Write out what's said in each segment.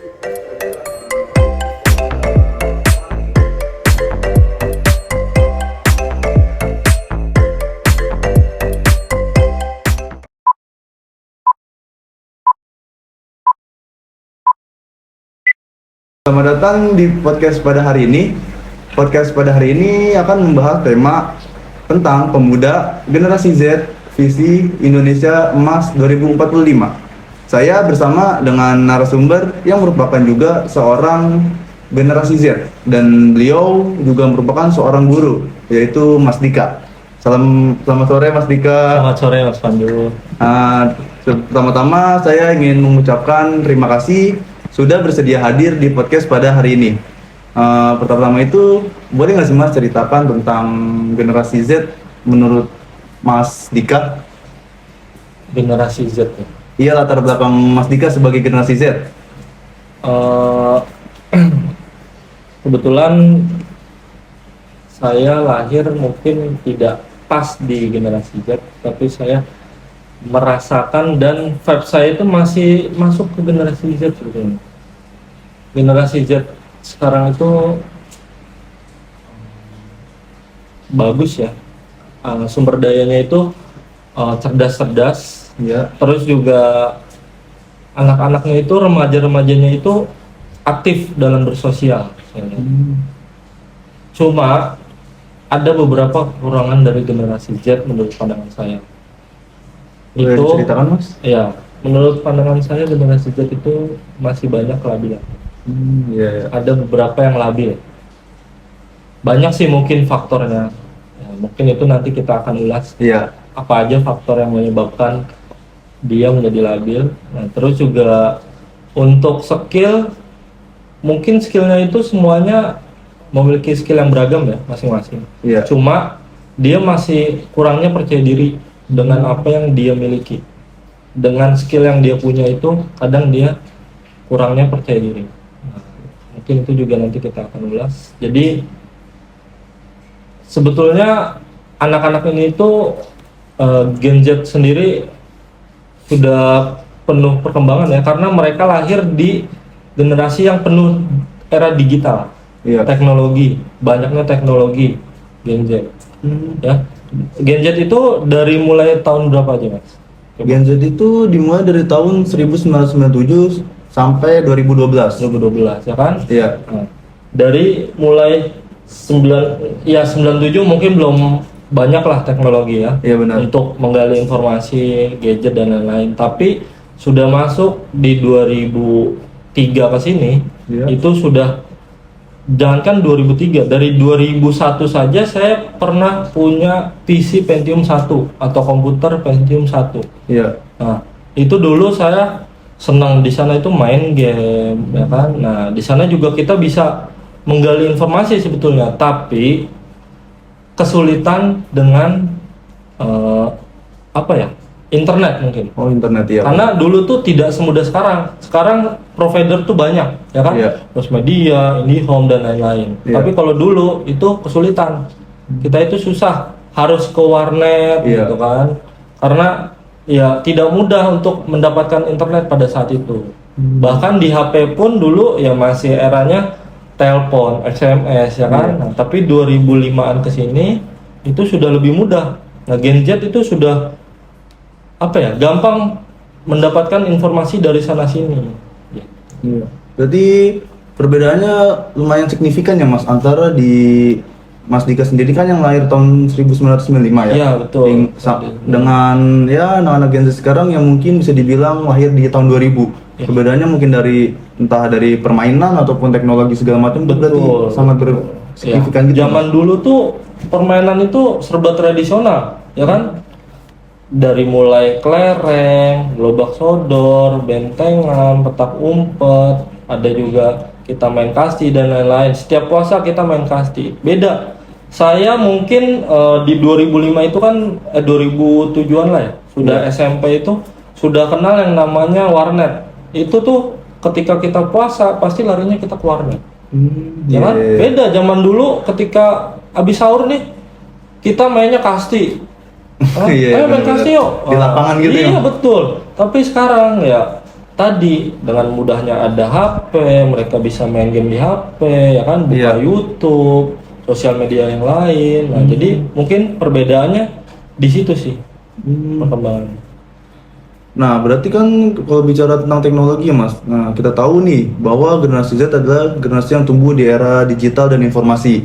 Selamat datang di podcast pada hari ini. Podcast pada hari ini akan membahas tema tentang pemuda generasi Z, visi Indonesia Emas 2045. Saya bersama dengan narasumber yang merupakan juga seorang generasi Z dan beliau juga merupakan seorang guru, yaitu Mas Dika. Selamat sore Mas Dika. Selamat sore Mas Pandu. Pertama-tama saya ingin mengucapkan terima kasih sudah bersedia hadir di podcast pada hari ini. Pertama-tama itu, boleh nggak sih Mas ceritakan tentang generasi Z menurut Mas Dika? Generasi Z ya? Iya, latar belakang Mas Dika sebagai generasi Z. Kebetulan saya lahir mungkin tidak pas di generasi Z, tapi saya merasakan dan vibe saya itu masih masuk ke generasi Z sebetulnya. Generasi Z sekarang itu bagus ya, sumber dayanya itu cerdas-cerdas Ya. terus juga anak-anaknya itu, remaja-remajanya itu aktif dalam bersosial. Cuma ada beberapa kekurangan dari generasi Z menurut pandangan saya. Boleh Itu diceritakan Mas? ya, menurut pandangan saya generasi Z itu masih banyak kelabilan. Iya. Ada beberapa yang labil. Banyak sih mungkin faktornya. Ya, mungkin itu nanti kita akan ulas. Iya. Apa aja faktor yang menyebabkan dia menjadi labil. Nah, terus juga untuk skill, mungkin skillnya itu semuanya memiliki skill yang beragam ya masing-masing. Iya. Cuma dia masih kurangnya percaya diri dengan apa yang dia miliki. Dengan skill yang dia punya itu kadang dia kurangnya percaya diri. Nah, mungkin itu juga nanti kita akan ulas. Jadi sebetulnya anak-anak ini itu Gen Z sendiri sudah penuh perkembangan ya, karena mereka lahir di generasi yang penuh era digital. Iya. Teknologi, banyaknya teknologi Gen Z. Ya. Gen Z itu dari mulai tahun berapa aja, Mas? Gen Z itu dimulai dari tahun 1997 sampai 2012. 2012 ya kan? Iya. Nah, dari mulai 97 mungkin belum banyak lah teknologi ya. Iya benar. Untuk menggali informasi, gadget dan lain-lain. Tapi sudah masuk di 2003 ke sini, Iya. itu sudah, jangankan 2003, dari 2001 saja saya pernah punya PC Pentium 1 atau komputer Pentium 1. Iya. Nah, itu dulu saya senang di sana itu main game, ya kan. Nah, di sana juga kita bisa menggali informasi sebetulnya, tapi kesulitan dengan apa ya? Internet mungkin. Oh, internet ya. Karena dulu tuh tidak semudah sekarang. Sekarang provider tuh banyak, ya kan? Iya. Terus media, IndiHome dan lain-lain. Iya. Tapi kalau dulu itu kesulitan. Kita itu susah, harus ke warnet Iya. gitu kan. Karena ya tidak mudah untuk mendapatkan internet pada saat itu. Bahkan di HP pun dulu ya masih eranya telepon, SMS ya kan. Iya. Nah, tapi 2005-an ke sini itu sudah lebih mudah. Nah, Gen Z itu sudah apa ya, gampang mendapatkan informasi dari sana sini. Iya. Berarti perbedaannya lumayan signifikan ya Mas, antara di Mas Dika sendiri kan yang lahir tahun 1995 ya? Iya, betul. Dengan ya anak-anak Gen Z sekarang yang mungkin bisa dibilang lahir di tahun 2000. Iya. Perbedaannya mungkin entah dari permainan ataupun teknologi segala macam, itu berarti sangat signifikan gitu. Zaman dulu tuh permainan itu serba tradisional, ya kan? Dari mulai kelereng, lobak sodor, bentengan, petak umpet, ada juga kita main kasti dan lain-lain. Setiap puasa kita main kasti. Beda. Saya mungkin di 2005 itu kan 2007-an lah ya. Sudah SMP itu sudah kenal yang namanya warnet. Itu tuh ketika kita puasa pasti larinya kita ke warnet. Ya kan? Beda zaman dulu ketika habis sahur nih kita mainnya kasti. Ayo main kasti yuk. Di lapangan gitu ya? Iya betul. Tapi sekarang ya tadi dengan mudahnya ada HP, mereka bisa main game di HP, ya kan, buka Iya. YouTube, sosial media yang lain. Nah, jadi mungkin perbedaannya di situ sih perkembangannya. Nah, berarti kan kalau bicara tentang teknologi ya Mas, nah kita tahu nih bahwa generasi Z adalah generasi yang tumbuh di era digital dan informasi.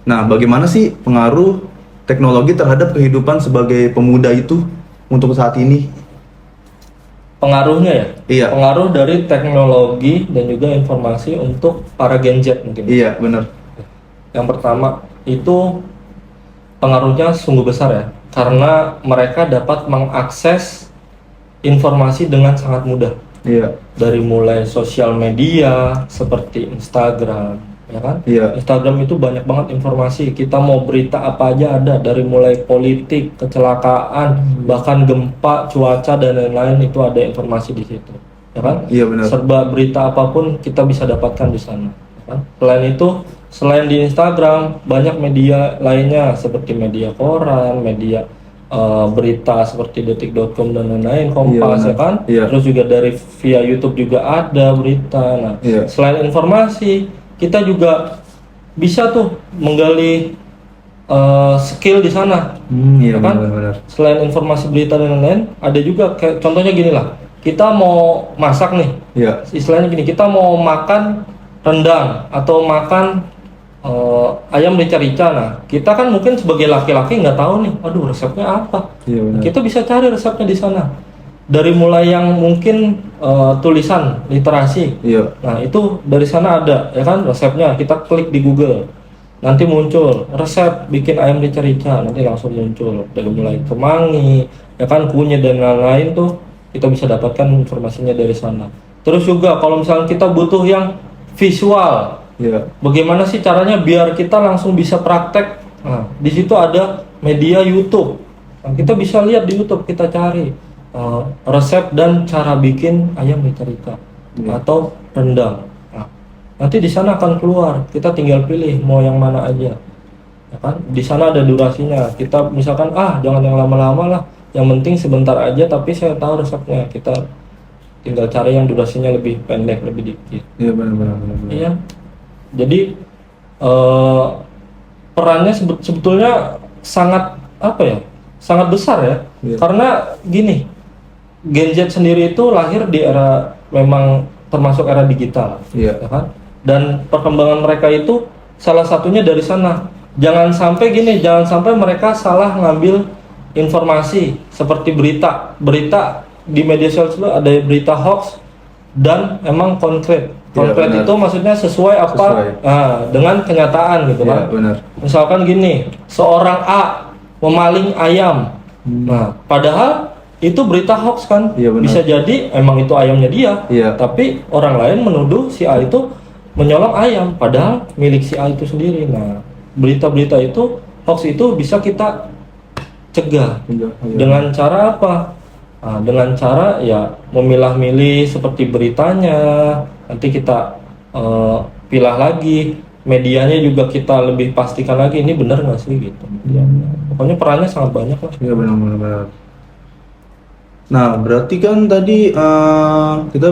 Nah, bagaimana sih pengaruh teknologi terhadap kehidupan sebagai pemuda itu untuk saat ini? Pengaruhnya ya? Iya. Pengaruh dari teknologi dan juga informasi untuk para Gen Z mungkin. Iya, benar. Yang pertama itu pengaruhnya sungguh besar ya, karena mereka dapat mengakses informasi dengan sangat mudah. Iya. Dari mulai sosial media seperti Instagram, ya kan? Iya. Instagram itu banyak banget informasi. Kita mau berita apa aja ada, dari mulai politik, kecelakaan, bahkan gempa, cuaca dan lain-lain itu ada informasi di situ, ya kan? Iya, benar. Serba berita apapun kita bisa dapatkan di sana, ya kan? Selain itu, selain di Instagram, banyak media lainnya seperti media koran, media berita seperti detik.com dan lain-lain, Kompas, Iya, ya kan? iya. Terus juga dari via YouTube juga ada berita. Nah, Iya. selain informasi, kita juga bisa tuh menggali skill di sana, Iya, ya kan? benar-benar. Selain informasi berita dan lain-lain, ada juga kayak contohnya gini lah. Kita mau masak nih, Iya. istilahnya gini, kita mau makan rendang atau makan ayam rica-rica. Nah, kita kan mungkin sebagai laki-laki nggak tahu nih, aduh resepnya apa. Iya, benar. Kita bisa cari resepnya di sana. Dari mulai yang mungkin tulisan literasi. Iya. Nah, itu dari sana ada, ya kan, resepnya. Kita klik di Google. Nanti muncul resep bikin ayam rica-rica, nanti langsung muncul. Dari mulai kemangi, ya kan, kunyit dan lain-lain tuh kita bisa dapatkan informasinya dari sana. Terus juga kalau misalnya kita butuh yang visual, Iya. bagaimana sih caranya biar kita langsung bisa praktek? Nah, di situ ada media YouTube. Nah, kita bisa lihat di YouTube, kita cari resep dan cara bikin ayam rica-rica Iya. atau rendang. Nah, nanti di sana akan keluar. Kita tinggal pilih mau yang mana aja. Ya kan? Di sana ada durasinya. Kita misalkan jangan yang lama-lama lah. Yang penting sebentar aja tapi saya tahu resepnya. Kita tinggal cari yang durasinya lebih pendek, lebih dikit. Iya, benar-benar. Iya. Jadi perannya sebetulnya sangat apa ya? Sangat besar ya. Iya. Karena gini, Gen Z sendiri itu lahir di era memang termasuk era digital, Iya. ya kan? Dan perkembangan mereka itu salah satunya dari sana. Jangan sampai gini, jangan sampai mereka salah ngambil informasi seperti berita di media sosial, ada berita hoax dan emang konkret. Konkret benar. itu maksudnya sesuai apa dengan kenyataan gitu Iya, kan. benar. Misalkan gini, seorang A memaling ayam. Nah, padahal itu berita hoax kan. Iya, benar. Bisa jadi emang itu ayamnya dia. Iya. Tapi orang lain menuduh si A itu menyolong ayam padahal milik si A itu sendiri. Nah, berita-berita itu hoax itu bisa kita cegah Iya. dengan cara apa? Nah, dengan cara ya memilah-milih seperti beritanya. Nanti kita pilah lagi, medianya juga kita lebih pastikan lagi ini benar nggak sih gitu medianya. Pokoknya perannya sangat banyak lah. Iya, benar-benar. Nah, berarti kan tadi kita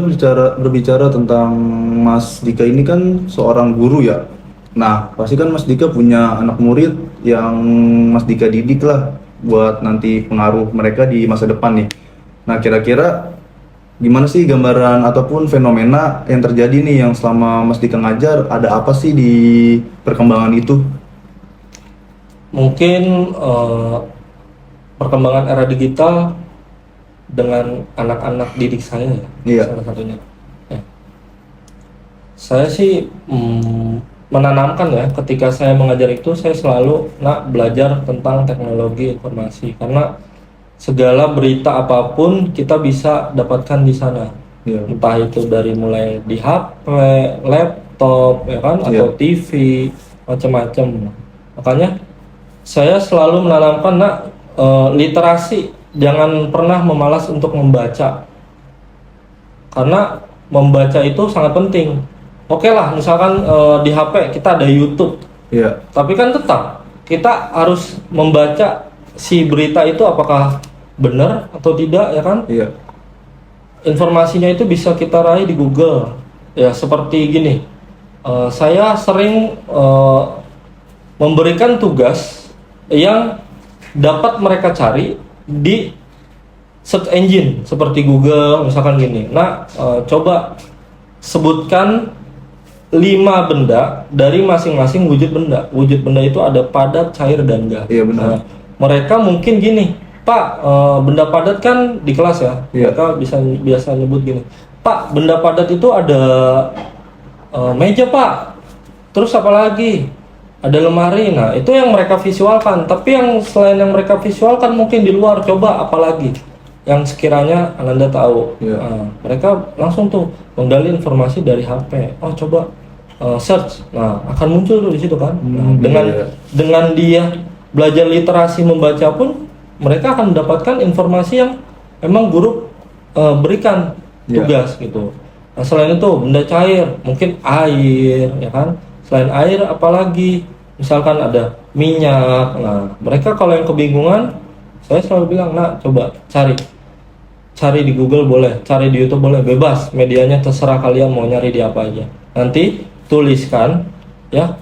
berbicara tentang Mas Dika ini kan seorang guru ya. Nah, pasti kan Mas Dika punya anak murid yang Mas Dika didik lah buat nanti pengaruh mereka di masa depan nih. Nah, kira-kira gimana sih gambaran ataupun fenomena yang terjadi nih yang selama Mas Dika ngajar, ada apa sih di perkembangan itu? Mungkin perkembangan era digital dengan anak-anak didik saya ya, Iya. salah satunya. Saya sih menanamkan ya, ketika saya mengajar itu saya selalu belajar tentang teknologi informasi, karena segala berita apapun kita bisa dapatkan di sana. Iya. Entah itu dari mulai di HP, laptop, ya kan, atau Iya. TV, macam-macam. Makanya saya selalu menanamkan literasi, jangan pernah memalas untuk membaca. Karena membaca itu sangat penting. Oke lah, misalkan di HP kita ada YouTube. Iya. Tapi kan tetap kita harus membaca si berita itu apakah benar atau tidak, ya kan? Iya. informasinya itu bisa kita raih di Google. Ya seperti gini, saya sering memberikan tugas yang dapat mereka cari di search engine seperti Google misalkan gini. Nah, coba sebutkan 5 benda dari masing-masing wujud benda. Wujud benda itu ada padat, cair, dan gas. Iya, benar. Nah, mereka mungkin gini, Pak, benda padat kan di kelas ya. Iya. Mereka biasa nyebut gini, Pak, benda padat itu ada meja, Pak. Terus apa lagi? Ada lemari. Nah, itu yang mereka visualkan. Tapi yang selain yang mereka visualkan mungkin di luar, coba apa lagi yang sekiranya Ananda tahu. Iya. Nah, mereka langsung tuh menggali informasi dari HP. Oh, coba search. Nah, akan muncul tuh di situ kan. Nah, iya. dengan dia belajar literasi membaca pun mereka akan mendapatkan informasi yang emang guru berikan Iya. tugas gitu. Nah, selain itu benda cair, mungkin air, ya kan? Selain air apalagi? Misalkan ada minyak. Nah, mereka kalau yang kebingungan, saya selalu bilang, nah coba cari di Google boleh, cari di YouTube boleh, bebas, medianya terserah kalian mau nyari di apa aja. Nanti tuliskan ya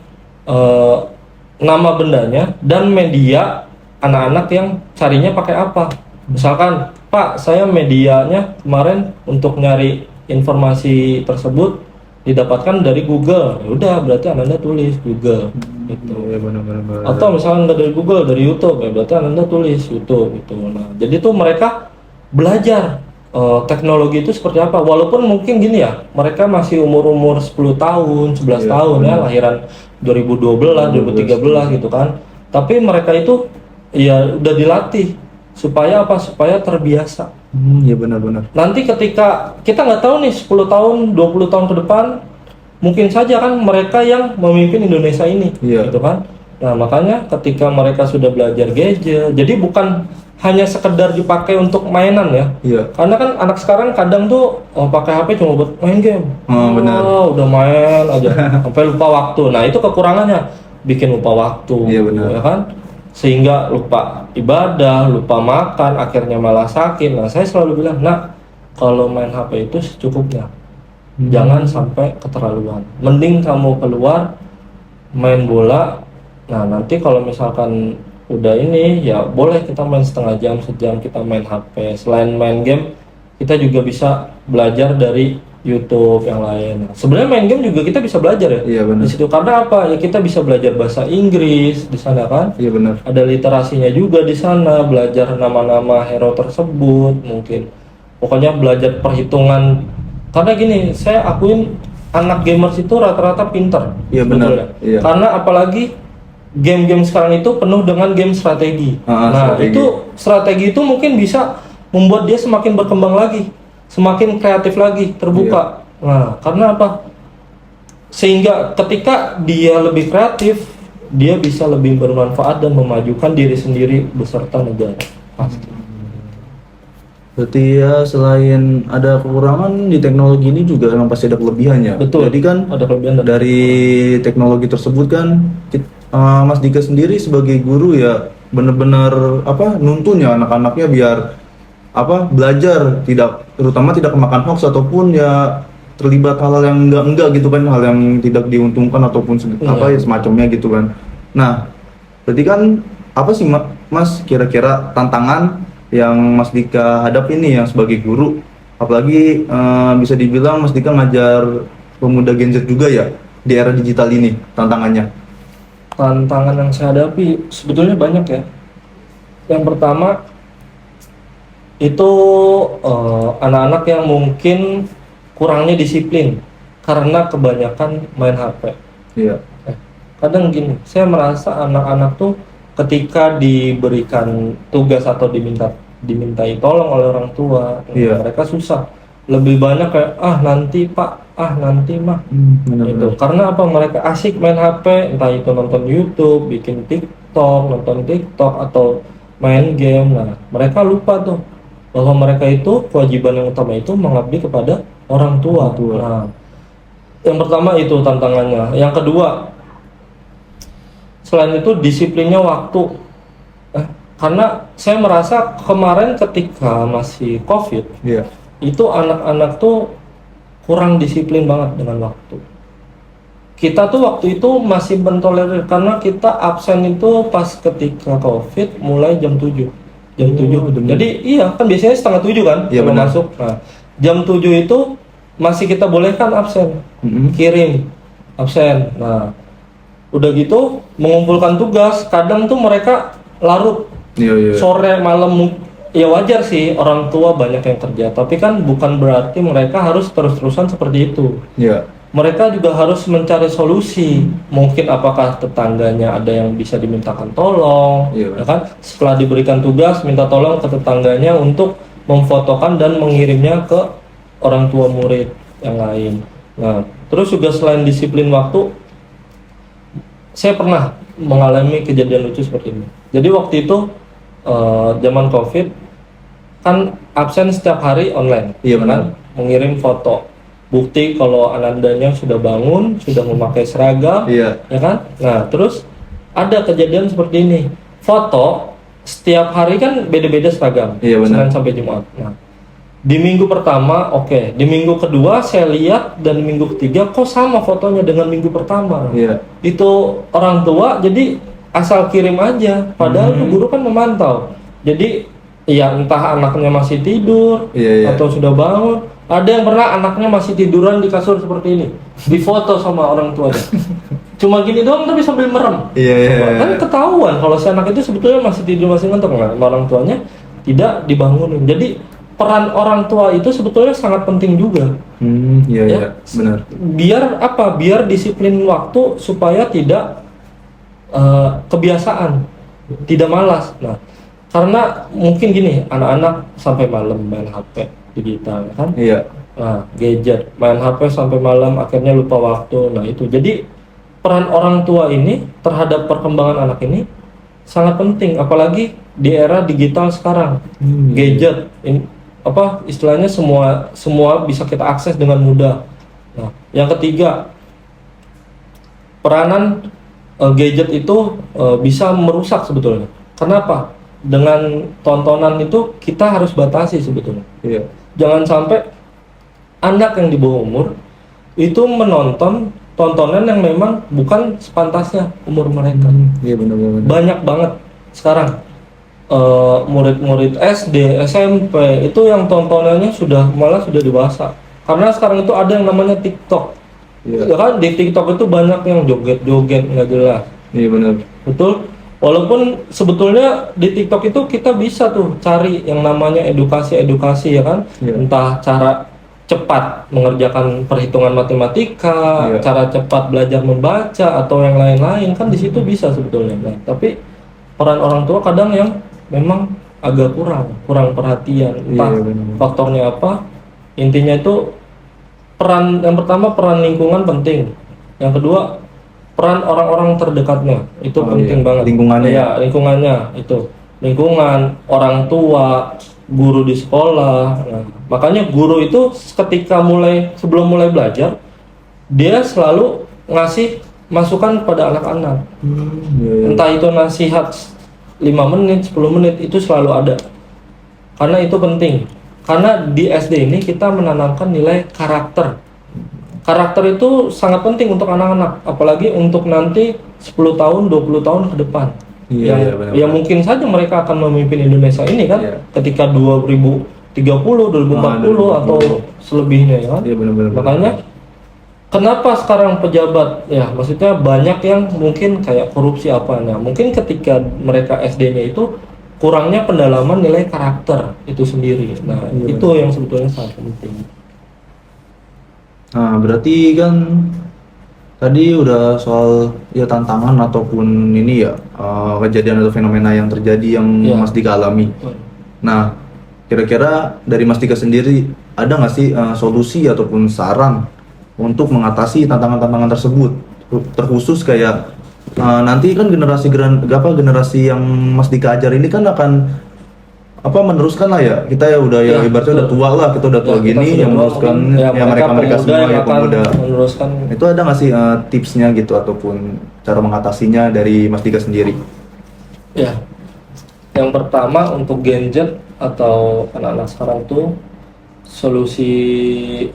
nama bendanya dan media anak-anak yang carinya pakai apa. Misalkan, Pak, saya medianya kemarin untuk nyari informasi tersebut didapatkan dari Google. Ya udah, berarti Anda tulis Google gitu. Iya, benar-benar. Atau misalnya nggak dari Google, dari YouTube, ya berarti Anda tulis YouTube gitu. Nah, jadi tuh mereka belajar teknologi itu seperti apa. Walaupun mungkin gini ya, mereka masih umur-umur 10 tahun, 11 Iya, tahun ya, benar. lahiran 2012, 2013 gitu kan. Tapi mereka itu ya udah dilatih supaya apa? Supaya terbiasa. Iya, benar-benar. Nanti ketika kita nggak tahu nih 10 tahun, 20 tahun ke depan, mungkin saja kan mereka yang memimpin Indonesia ini, Iya. gitu kan. Nah, makanya ketika mereka sudah belajar gadget, jadi bukan hanya sekedar dipakai untuk mainan ya. Iya. Karena kan anak sekarang kadang tuh pakai HP cuma buat main game. Benar. Udah main aja sampai lupa waktu. Nah, itu kekurangannya, bikin lupa waktu, Iya, benar. ya kan? Sehingga lupa ibadah, lupa makan, akhirnya malah sakit. Nah, saya selalu bilang, nah, kalau main HP itu secukupnya. Jangan sampai keterlaluan. Mending kamu keluar main bola. Nah, nanti kalau misalkan udah ini, ya boleh kita main setengah jam, sejam kita main HP. Selain main game, kita juga bisa belajar dari YouTube yang lain. Nah, sebenarnya main game juga kita bisa belajar ya. Iya, benar. Di situ karena apa? Ya kita bisa belajar bahasa Inggris di sana kan. Iya, benar. Ada literasinya juga di sana, belajar nama-nama hero tersebut mungkin. Pokoknya belajar perhitungan. Karena gini, saya akuin anak gamers itu rata-rata pinter. Iya, benar. sebetulnya. Iya. Karena apalagi game-game sekarang itu penuh dengan game strategi. Nah, Strategi. itu strategi itu mungkin bisa membuat dia semakin berkembang lagi, semakin kreatif lagi, terbuka. Nah, karena apa? Sehingga ketika dia lebih kreatif, dia bisa lebih bermanfaat dan memajukan diri sendiri beserta negara. Pasti. Berarti ya selain ada kekurangan di teknologi ini juga memang pasti ada kelebihannya. Betul. Jadi kan Ada kelebihan dan dari teknologi tersebut kan Mas Dika sendiri sebagai guru ya benar-benar nuntun ya anak-anaknya biar belajar terutama tidak kemakan hoax ataupun ya terlibat hal-hal yang enggak gitu kan, hal yang tidak diuntungkan ataupun ya semacamnya gitu kan. Nah, berarti kan apa sih Mas kira-kira tantangan yang Mas Dika hadapi nih yang sebagai guru, apalagi bisa dibilang Mas Dika ngajar pemuda Gen Z juga ya di era digital ini, tantangannya. Tantangan yang saya hadapi sebetulnya banyak ya. Yang pertama itu anak-anak yang mungkin kurangnya disiplin karena kebanyakan main HP. Iya. Kadang gini, saya merasa anak-anak tuh ketika diberikan tugas atau dimintai tolong oleh orang tua, Iya. mereka susah. Lebih banyak kayak nanti Pak, nanti Mah. Itu karena apa, mereka asik main HP, entah itu nonton YouTube, bikin nonton TikTok atau main game. Nah, mereka lupa tuh bahwa mereka itu kewajiban yang utama itu mengabdi kepada orang tua. Nah, yang pertama itu tantangannya. Yang kedua, selain itu disiplinnya waktu. Karena saya merasa kemarin ketika masih COVID, Iya. itu anak-anak tuh kurang disiplin banget dengan waktu. Kita tuh waktu itu masih mentolerir karena kita absen itu pas ketika COVID mulai jam 7. Jam 7. demi. Jadi iya kan biasanya setengah 7 kan Iya, kalau benar. masuk. Nah, jam 7 itu masih kita bolehkan absen. Kirim absen. Nah, udah gitu mengumpulkan tugas, kadang tuh mereka larut Iya. sore malam. Ya wajar sih orang tua banyak yang kerja, tapi kan bukan berarti mereka harus terus-terusan seperti itu. Iya. Mereka juga harus mencari solusi. Mungkin apakah tetangganya ada yang bisa dimintakan tolong, Iya. ya kan? Setelah diberikan tugas, minta tolong ke tetangganya untuk memfotokan dan mengirimnya ke orang tua murid yang lain. Nah, terus juga selain disiplin waktu, saya pernah mengalami kejadian lucu seperti ini. Jadi waktu itu zaman COVID kan absen setiap hari online, Iya, kan? benar. Mengirim foto bukti kalau anandanya sudah bangun, sudah memakai seragam, Iya. ya kan? Nah, terus ada kejadian seperti ini. Foto setiap hari kan beda-beda seragam, Iya, benar. Senin sampai Jumat. Nah, di minggu pertama oke, di minggu kedua saya lihat dan minggu ketiga kok sama fotonya dengan minggu pertama. Iya. Itu orang tua jadi asal kirim aja, padahal tuh guru kan memantau. Jadi ya entah anaknya masih tidur Iya. atau sudah bangun. Ada yang pernah anaknya masih tiduran di kasur seperti ini, difoto sama orang tuanya. Cuma gini doang tapi sambil merem. Iya. Kan ketahuan kalau si anak itu sebetulnya masih tidur, masih ngantuk, nah, sama orang tuanya tidak dibangunin. Jadi peran orang tua itu sebetulnya sangat penting juga. Iya, Ya. benar. Biar apa? Biar disiplin waktu supaya tidak kebiasaan, tidak malas. Nah, karena mungkin gini, anak-anak sampai malam main HP digital, kan? Iya. Nah, gadget, main HP sampai malam, akhirnya lupa waktu. Nah, itu. Jadi peran orang tua ini terhadap perkembangan anak ini sangat penting, apalagi di era digital sekarang. Gadget, apa istilahnya semua bisa kita akses dengan mudah. Nah, yang ketiga, peranan gadget itu bisa merusak sebetulnya. Kenapa? Dengan tontonan itu kita harus batasi sebetulnya. Iya. Jangan sampai anak yang di bawah umur itu menonton tontonan yang memang bukan sepantasnya umur mereka. Iya, benar. Banyak banget sekarang murid-murid SD, SMP itu yang tontonannya malah sudah dewasa. Karena sekarang itu ada yang namanya TikTok. Iya. Ya kan di TikTok itu banyak yang joget-joget nggak jelas. Iya, benar. Betul. Walaupun sebetulnya di TikTok itu kita bisa tuh cari yang namanya edukasi ya kan. Iya. Entah cara cepat mengerjakan perhitungan matematika, Iya. cara cepat belajar membaca atau yang lain-lain kan di situ bisa sebetulnya. Nah, tapi peran orang tua kadang yang memang agak kurang perhatian. Entah Iya, benar. faktornya apa. Intinya itu yang pertama peran lingkungan penting. Yang kedua peran orang-orang terdekatnya itu penting Iya. banget. Lingkungannya. Ya, lingkungannya itu. Lingkungan, orang tua, guru di sekolah. Nah, makanya guru itu ketika sebelum mulai belajar, dia selalu ngasih masukan pada anak-anak. Iya. Entah itu nasihat 5 menit, 10 menit itu selalu ada. Karena itu penting. Karena di SD ini kita menanamkan nilai karakter. Karakter itu sangat penting untuk anak-anak, apalagi untuk nanti 10 tahun, 20 tahun ke depan. Iya, benar. Ya mungkin saja mereka akan memimpin Indonesia ini kan, Iya. ketika 2030, 2040 atau selebihnya ya kan. Iya, benar. Makanya kenapa sekarang pejabat ya maksudnya banyak yang mungkin kayak korupsi apanya. Mungkin ketika mereka SD-nya itu kurangnya pendalaman nilai karakter itu sendiri. Nah, Iya. itu yang sebetulnya sangat penting. Nah, berarti kan tadi udah soal ya tantangan ataupun ini ya kejadian atau fenomena yang terjadi yang Iya. Mas Dika alami. Nah, kira-kira dari Mas Dika sendiri ada nggak sih solusi ataupun saran untuk mengatasi tantangan-tantangan tersebut? Terkhusus kayak nanti kan generasi yang Mas Dika ajar ini kan akan meneruskan lah ya, kita ya udah Ya, ibaratnya udah betul. tua lah, kita udah tua Ya, kita gini sudah yang tua, meneruskan mungkin ya mereka pemuda semua yang ya akan pemuda. meneruskan. Itu ada nggak sih tipsnya gitu ataupun cara mengatasinya dari Mas Dika sendiri? Ya, yang pertama untuk Gen Z atau anak-anak sekarang tuh solusi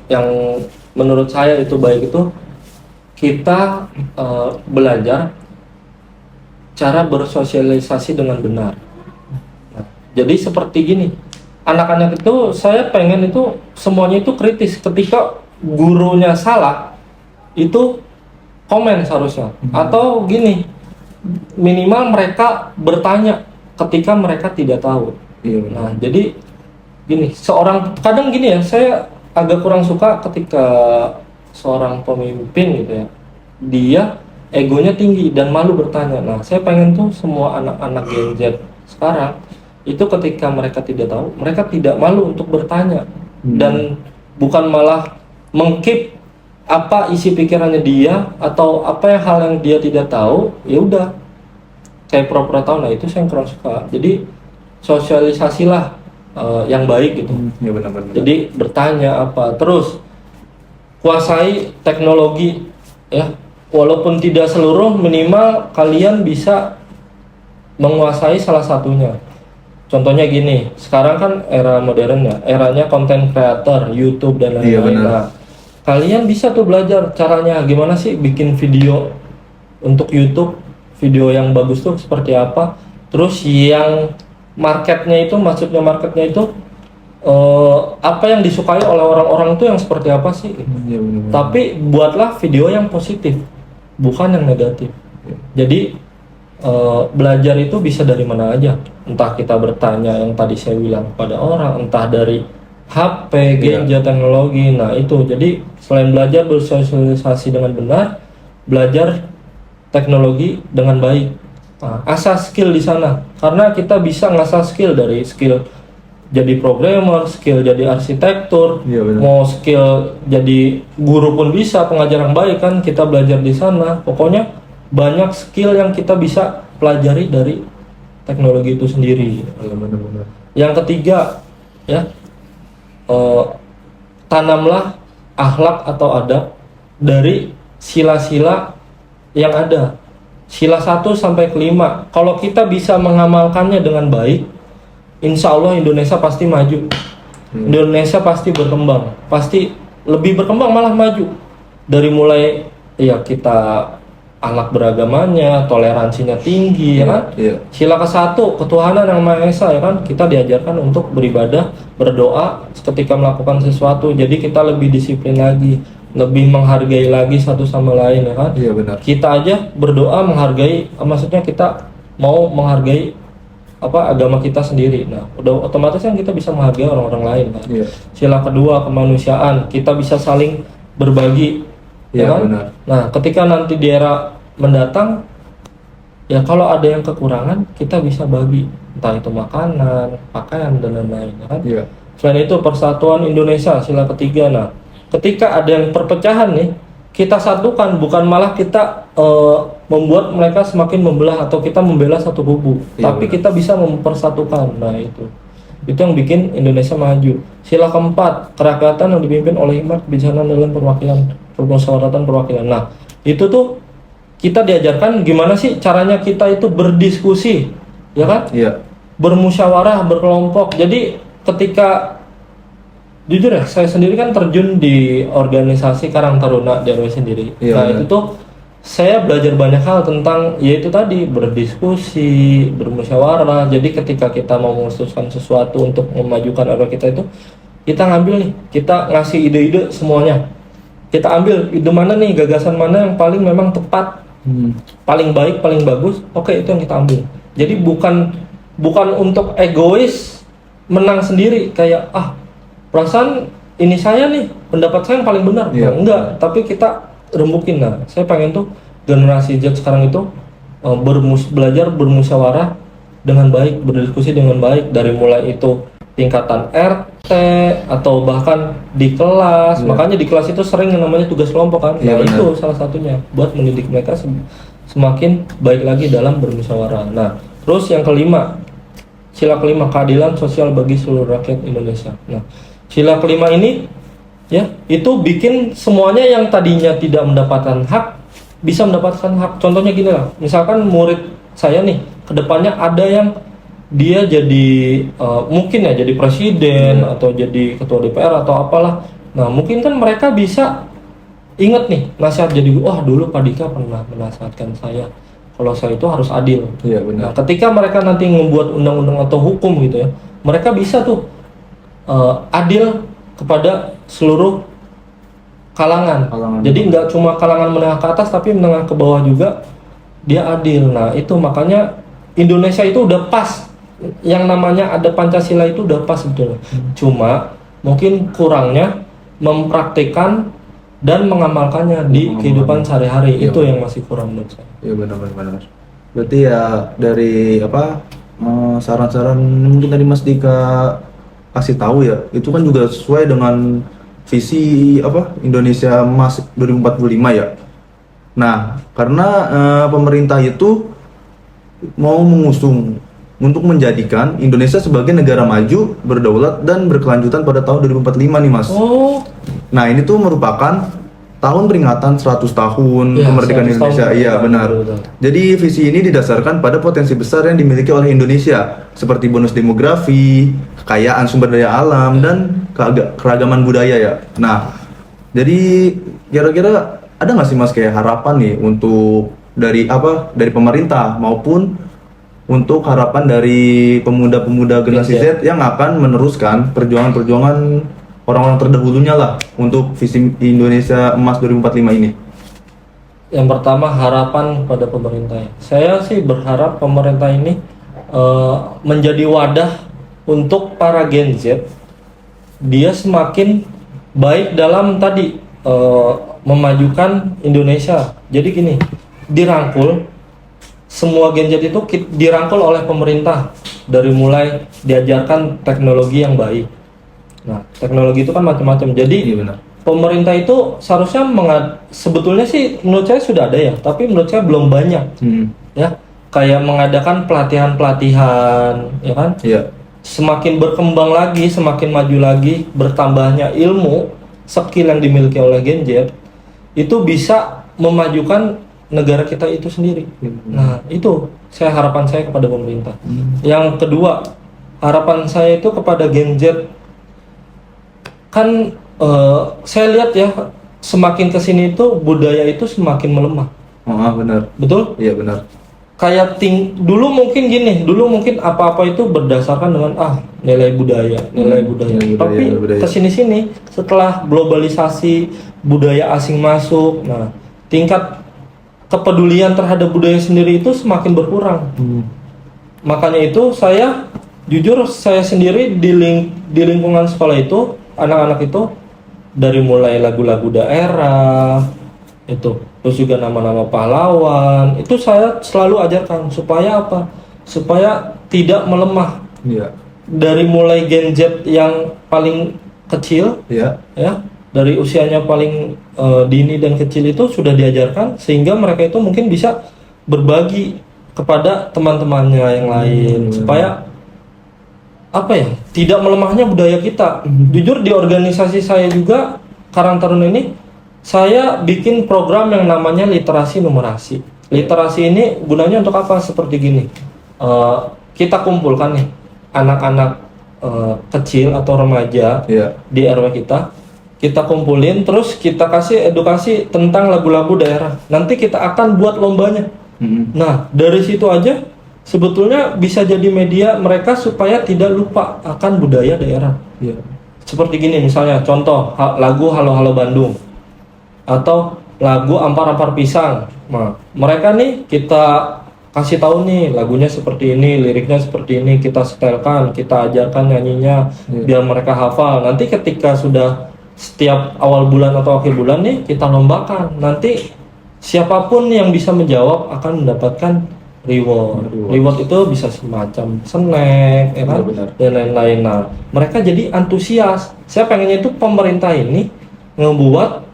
yang menurut saya itu baik itu kita belajar cara bersosialisasi dengan benar. Nah, jadi seperti gini, anak-anak itu saya pengen itu semuanya itu kritis. Ketika gurunya salah, itu komen seharusnya. Atau gini, minimal mereka bertanya ketika mereka tidak tahu. Nah, jadi gini, kadang gini ya, saya agak kurang suka ketika seorang pemimpin gitu ya, dia egonya tinggi dan malu bertanya. Nah, saya pengen tuh semua anak-anak Gen Z sekarang itu ketika mereka tidak tahu, mereka tidak malu untuk bertanya dan bukan malah mengkeep apa isi pikirannya dia atau apa hal yang dia tidak tahu, ya udah kayak pura-pura tahu. Nah, itu saya kurang suka. Jadi sosialisasilah yang baik gitu. Ya benar-benar. Jadi bertanya apa, terus kuasai teknologi ya. Walaupun tidak seluruh, minimal kalian bisa menguasai salah satunya. Contohnya gini, sekarang kan era modern ya, eranya content creator, YouTube dan lain-lain. Iya, benar. Nah, kalian bisa tuh belajar caranya gimana sih bikin video untuk YouTube, video yang bagus tuh seperti apa. Terus yang marketnya itu apa yang disukai oleh orang-orang itu yang seperti apa sih? Iya, benar-benar. Tapi buatlah video yang positif, bukan yang negatif. Jadi belajar itu bisa dari mana aja. Entah kita bertanya yang tadi saya bilang pada orang, entah dari HP, gadget, teknologi. Nah itu, jadi selain belajar bersosialisasi dengan benar, belajar teknologi dengan baik. Nah, asah skill di sana, karena kita bisa ngasah skill dari skill jadi programmer, skill jadi arsitektur, Iya, benar. mau skill jadi guru pun bisa, pengajar yang baik kan kita belajar di sana. Pokoknya banyak skill yang kita bisa pelajari dari teknologi itu sendiri. Iya, benar-benar. Yang ketiga ya, tanamlah akhlak atau adab dari sila-sila yang ada. Sila 1 sampai ke 5. Kalau kita bisa mengamalkannya dengan baik, insya Allah Indonesia pasti maju. Indonesia pasti berkembang, pasti lebih berkembang malah maju. Dari mulai ya kita akhlak beragamanya, toleransinya tinggi, ya kan? Iya. Sila ke-1 ketuhanan yang Maha Esa, ya kan? Kita diajarkan untuk beribadah, berdoa ketika melakukan sesuatu. Jadi kita lebih disiplin lagi, lebih menghargai lagi satu sama lain, ya kan? Iya, benar. Kita aja berdoa menghargai, maksudnya kita mau menghargai apa agama kita sendiri. Nah, udah otomatis kan kita bisa menghargai orang-orang lain kan. Iya. Sila kedua kemanusiaan, kita bisa saling berbagi, Iya, ya kan? benar. Nah, ketika nanti di era mendatang, ya kalau ada yang kekurangan kita bisa bagi, entah itu makanan, pakaian dan lain-lain, ya kan? Iya. Selain itu persatuan Indonesia, sila ketiga. Nah, ketika ada yang perpecahan nih, kita satukan, bukan malah kita membuat mereka semakin membelah atau kita membela satu kubu, Iya, tapi benar. kita bisa mempersatukan. Nah, itu yang bikin Indonesia maju. Sila keempat, kerakyatan yang dipimpin oleh hikmat kebijaksanaan dalam permusyawaratan perwakilan. Nah, itu tuh kita diajarkan gimana sih caranya kita itu berdiskusi, ya kan? Iya. Bermusyawarah, berkelompok. Jadi ketika jujur ya, saya sendiri kan terjun di organisasi Karang Taruna DRW sendiri. Iya, Nah, benar. itu tuh saya belajar banyak hal tentang yaitu tadi berdiskusi, bermusyawarah. Jadi ketika kita mau memutuskan sesuatu untuk memajukan RW kita itu, kita ngambil nih, kita ngasih ide-ide semuanya. Kita ambil ide mana nih, gagasan mana yang paling memang tepat, paling baik, paling bagus. Oke, itu yang kita ambil. Jadi bukan untuk egois menang sendiri kayak perasaan ini saya nih, pendapat saya yang paling benar. Iya. Nah, enggak, tapi kita rembukin. Nah, saya pengen tuh generasi Z sekarang itu belajar bermusyawarah dengan baik, berdiskusi dengan baik, dari mulai itu tingkatan RT atau bahkan di kelas. Iya. Makanya di kelas itu sering yang namanya tugas kelompok kan. Iya, Nah, benar. itu salah satunya buat mendidik mereka semakin baik lagi dalam bermusyawarah. Nah, terus yang kelima, sila kelima, keadilan sosial bagi seluruh rakyat Indonesia. Nah, sila kelima ini ya, itu bikin semuanya yang tadinya tidak mendapatkan hak bisa mendapatkan hak. Contohnya gini lah, misalkan murid saya nih, kedepannya ada yang dia jadi mungkin ya jadi presiden atau jadi ketua DPR atau apalah. Nah mungkin kan mereka bisa ingat nih nasihat, jadi wah dulu Pak Dika pernah menasihatkan saya kalau saya itu harus adil. Iya benar. Nah ketika mereka nanti membuat undang-undang atau hukum gitu ya, mereka bisa tuh adil kepada seluruh kalangan. Jadi nggak cuma kalangan menengah ke atas tapi menengah ke bawah juga dia adil. Nah itu makanya Indonesia itu udah pas, yang namanya ada Pancasila itu udah pas sebetulnya. Cuma mungkin kurangnya mempraktikkan dan mengamalkannya di kehidupan sehari-hari. Iya, itu yang masih kurang menurut saya. Iya benar. Berarti ya dari saran-saran mungkin tadi Mas Dika kasih tahu ya, itu kan juga sesuai dengan visi Indonesia Emas 2045 ya. Nah, karena pemerintah itu mau mengusung untuk menjadikan Indonesia sebagai negara maju, berdaulat dan berkelanjutan pada tahun 2045 nih Mas. Oh, Nah, ini tuh merupakan tahun peringatan 100 tahun ya, kemerdekaan 100 Indonesia. tahun. Iya, benar. Betul. Jadi visi ini didasarkan pada potensi besar yang dimiliki oleh Indonesia, seperti bonus demografi, kekayaan sumber daya alam, dan keragaman budaya ya. Nah, jadi kira-kira ada nggak sih Mas kayak harapan nih untuk dari pemerintah maupun untuk harapan dari pemuda-pemuda generasi Z yang akan meneruskan perjuangan-perjuangan orang-orang terdahulunya lah untuk visi Indonesia Emas 2045 ini? Yang pertama harapan pada pemerintah. Saya sih berharap pemerintah ini menjadi wadah untuk para Gen Z. Dia semakin baik dalam tadi memajukan Indonesia. Jadi gini, dirangkul semua Gen Z itu dirangkul oleh pemerintah dari mulai diajarkan teknologi yang baik. Nah, teknologi itu kan macam-macam. Jadi pemerintah itu seharusnya sebetulnya sih menurut saya sudah ada ya, tapi menurut saya belum banyak. Ya, kayak mengadakan pelatihan-pelatihan, ya kan? Iya. Semakin berkembang lagi, semakin maju lagi, bertambahnya ilmu, skill yang dimiliki oleh Gen Z itu bisa memajukan negara kita itu sendiri. Nah, itu harapan saya kepada pemerintah. Yang kedua, harapan saya itu kepada Gen Z. Kan saya lihat ya, semakin kesini itu budaya itu semakin melemah. Benar. Betul? Iya benar. Kayak dulu mungkin gini, dulu mungkin apa-apa itu berdasarkan dengan nilai budaya. Tapi kesini-sini setelah globalisasi, budaya asing masuk, nah tingkat kepedulian terhadap budaya sendiri itu semakin berkurang. Makanya itu saya jujur saya sendiri di lingkungan sekolah itu, anak-anak itu dari mulai lagu-lagu daerah itu, terus juga nama-nama pahlawan itu saya selalu ajarkan supaya apa? Supaya tidak melemah. Iya. Dari mulai Gen Z yang paling kecil, ya, dari usianya paling dini dan kecil itu sudah diajarkan sehingga mereka itu mungkin bisa berbagi kepada teman-temannya yang lain supaya tidak melemahnya budaya kita. Jujur di organisasi saya juga Karang Taruna ini saya bikin program yang namanya literasi numerasi. Literasi ini gunanya untuk apa? Seperti gini, kita kumpulkan nih anak-anak kecil atau remaja di RW kita kumpulin, terus kita kasih edukasi tentang lagu-lagu daerah. Nanti kita akan buat lombanya. Nah, dari situ aja sebetulnya bisa jadi media mereka supaya tidak lupa akan budaya daerah. Seperti gini misalnya, contoh lagu Halo Halo Bandung atau lagu Ampar-Ampar Pisang. Nah, mereka nih kita kasih tahu nih lagunya seperti ini, liriknya seperti ini, kita setelkan, kita ajarkan nyanyinya biar mereka hafal. Nanti ketika sudah setiap awal bulan atau akhir bulan nih kita lombakan. Nanti siapapun yang bisa menjawab akan mendapatkan reward. Reward itu bisa semacam snack, ya kan? Dan lain-lain. Nah, mereka jadi antusias. Saya pengennya itu pemerintah ini ngebuat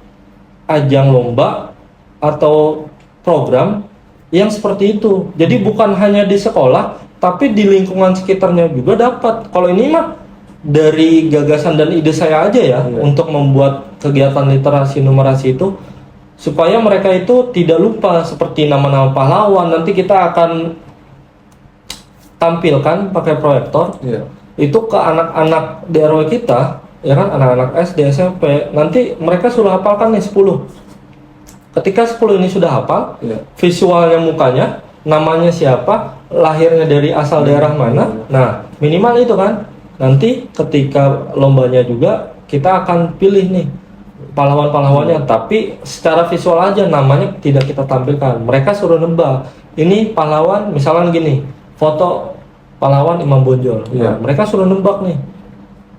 ajang lomba atau program yang seperti itu. Jadi bukan hanya di sekolah, tapi di lingkungan sekitarnya juga dapat. Kalau ini mah dari gagasan dan ide saya aja ya, untuk membuat kegiatan literasi numerasi itu supaya mereka itu tidak lupa seperti nama-nama pahlawan. Nanti kita akan tampilkan pakai proyektor Iya. itu ke anak-anak di RW kita, ya kan, anak-anak SD, SMP, nanti mereka sudah hafalkan nih 10. Ketika 10 ini sudah hafal, Iya. visualnya mukanya, namanya siapa, lahirnya dari asal daerah mana, nah minimal itu kan. Nanti ketika lombanya juga kita akan pilih nih pahlawan-pahlawannya, tapi secara visual aja, namanya tidak kita tampilkan. Mereka suruh nebak, ini pahlawan, misalnya gini, foto pahlawan Imam Bonjol. Iya. Nah, mereka suruh nebak nih,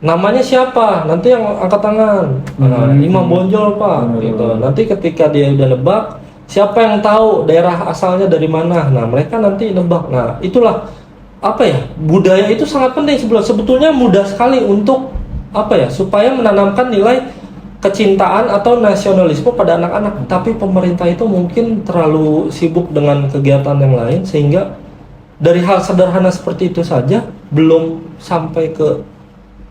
namanya siapa, nanti yang angkat tangan. Nah, Imam Bonjol pak, gitu. Nanti ketika dia udah nebak, siapa yang tahu daerah asalnya dari mana, nah mereka nanti nebak. Nah itulah apa ya, budaya itu sangat penting sebetulnya, mudah sekali untuk apa ya, supaya menanamkan nilai kecintaan atau nasionalisme pada anak-anak. Tapi pemerintah itu mungkin terlalu sibuk dengan kegiatan yang lain, sehingga dari hal sederhana seperti itu saja belum sampai ke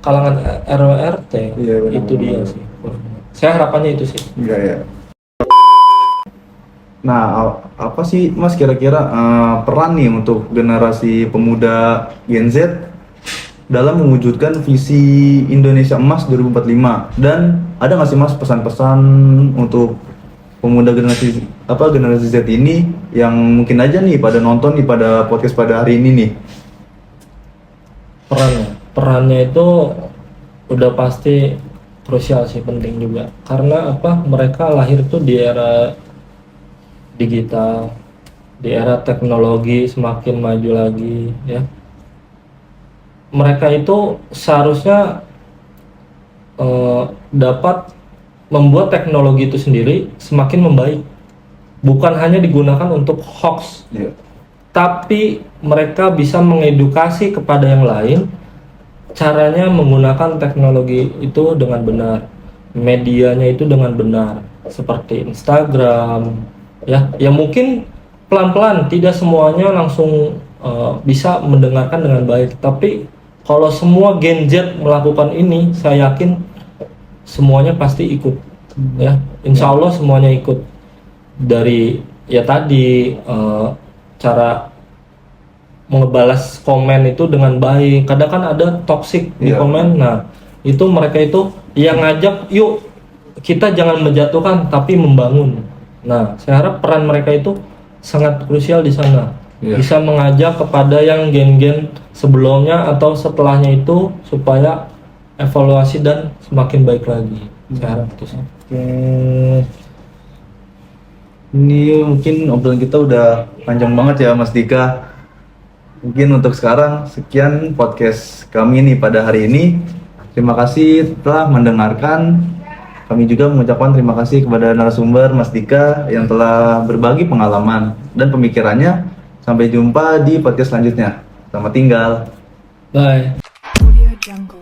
kalangan RW RT. Iya, benar, Itu dia benar. sih, saya harapannya itu sih. Iya ya. Nah, apa sih Mas kira-kira peran nih untuk generasi pemuda Gen Z dalam mewujudkan visi Indonesia Emas 2045? Dan ada nggak sih Mas pesan-pesan untuk pemuda generasi Z ini yang mungkin aja nih pada nonton nih pada podcast pada hari ini nih? Perannya itu udah pasti krusial sih, penting juga, karena apa, mereka lahir tuh di era digital, di era teknologi semakin maju lagi ya. Mereka itu seharusnya dapat membuat teknologi itu sendiri semakin membaik, bukan hanya digunakan untuk hoax, Iya. tapi mereka bisa mengedukasi kepada yang lain caranya menggunakan teknologi itu dengan benar, medianya itu dengan benar, seperti Instagram ya, yang mungkin pelan-pelan, tidak semuanya langsung bisa mendengarkan dengan baik. Tapi kalau semua Gen Z melakukan ini, saya yakin semuanya pasti ikut ya, insya Allah semuanya ikut. Dari ya tadi cara ngebalas komen itu dengan baik. Kadang kan ada toxic di Iya. komen, nah itu mereka itu yang ngajak, yuk kita jangan menjatuhkan tapi membangun. Nah saya harap peran mereka itu sangat krusial di sana. Iya. Bisa mengajak kepada yang gen-gen sebelumnya atau setelahnya itu supaya evaluasi dan semakin baik lagi. Saya harap itu sih. Oke. Ini mungkin obrolan kita udah panjang banget ya Mas Dika. Mungkin untuk sekarang sekian podcast kami nih pada hari ini. Terima kasih telah mendengarkan. Kami juga mengucapkan terima kasih kepada narasumber Mas Dika yang telah berbagi pengalaman dan pemikirannya. Sampai jumpa di podcast selanjutnya. Selamat tinggal. Bye. Audio Jungle.